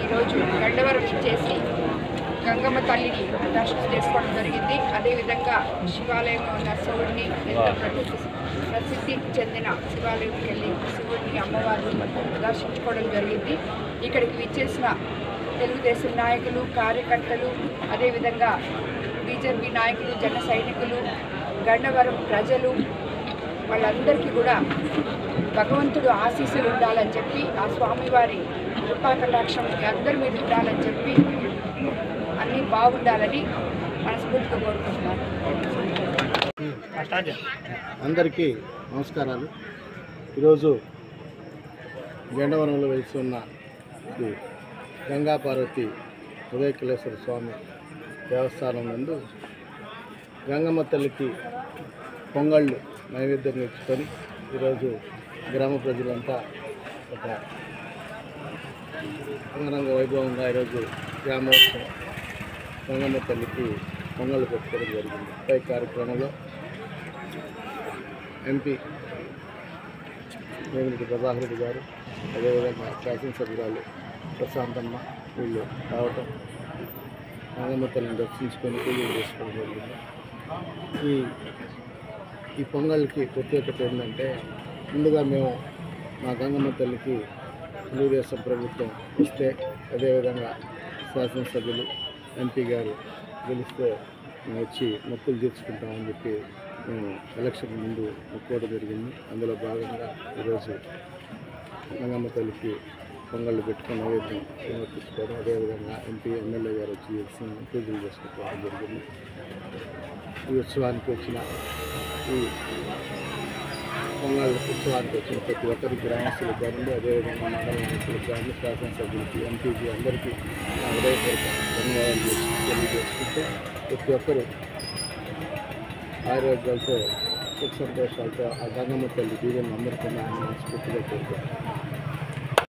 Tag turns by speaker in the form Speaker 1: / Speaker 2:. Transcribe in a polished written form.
Speaker 1: ఈరోజు గండవరం ఇచ్చేసి గంగమ్మ తల్లిని దర్శనం చేసుకోవడం జరిగింది. అదేవిధంగా శివాలయంలో ఉన్న శివుడిని ప్రసిద్ధి చెందిన శివాలయంకి వెళ్ళి శివుడిని అమ్మవారిని దర్శించుకోవడం జరిగింది. ఇక్కడికి విచ్చేసిన తెలుగుదేశం నాయకులు, కార్యకర్తలు, అదేవిధంగా బీజేపీ నాయకులు, జన సైనికులు, గండవరం ప్రజలు వాళ్ళందరికీ కూడా భగవంతుడు ఆశీస్సులు ఉండాలని చెప్పి, ఆ స్వామివారి కృపా కటాక్షం అందరి మీద ఉండాలని చెప్పి, అన్నీ బాగుండాలని మనస్ఫూర్తిగా కోరుకుంటున్నాను.
Speaker 2: అందరికీ నమస్కారాలు. ఈరోజు గండవరంలో వెలిసి ఉన్న గంగా పార్వతి ఉదయకిలేశ్వర స్వామి దేవస్థానం నందు గంగమ్మ తల్లికి పొంగళ్ళు నైవేద్యం ఇచ్చుకొని ఈరోజు గ్రామ ప్రజలంతా ఒక అంగరంగ వైభవంగా ఈరోజు గ్రామోత్సవం గంగమ్మ తల్లికి పొంగళ్ళు పెట్టుకోవడం జరిగింది. ఈ కార్యక్రమంలో ఎంపీ వేమిరెడ్డి ప్రభాకర్ రెడ్డి గారు, అదేవిధంగా శాసనసభ్యురాలు ప్రశాంతమ్మ వీళ్ళు రావటం, గంగమ్మ తల్లిని దర్శించుకొని పూజలు చేసుకోవడం జరిగింది. ఈ పొంగల్కి ప్రత్యేకత ఏంటంటే, ముందుగా మేము మా గంగమ్మ తల్లికి తెలుగుదేశం ప్రభుత్వం ఇస్తే, అదేవిధంగా శాసనసభ్యులు ఎంపీ గారు గెలిస్తే మేము వచ్చి మొక్కులు తీర్చుకుంటామని చెప్పి మేము ఎలక్షన్ ముందు మొక్కుకోవడం జరిగింది. అందులో భాగంగా ఈరోజు గంగమ్మ తల్లికి పొంగళ్ళు పెట్టుకుని నైవేద్యం సమర్పించుకోవడం, అదేవిధంగా ఎంపీ ఎమ్మెల్యే గారు వచ్చి పూజలు చేసుకోవడం జరిగింది. ఈ ఉత్సవానికి వచ్చిన ఈ పొంగల్ ఉత్సవానికి వచ్చిన ప్రతి ఒక్కరికి గ్రామస్తులకు కానీ, అదేవిధంగా మండల నాయకులకు కానీ, శాసనసభ్యులకి, ఎంపీకి అందరికీ హృదయపూర్వక ధన్యవాదాలు తెలియజేసుకుంటే, ప్రతి ఒక్కరు ఆరోగ్యాలతో సుఖ సంతోషాలతో ఆ గంగమ్మ తల్లి దీవెనలు అందరికీ మనస్ఫూర్తిగా కోరుకుంటున్నాను.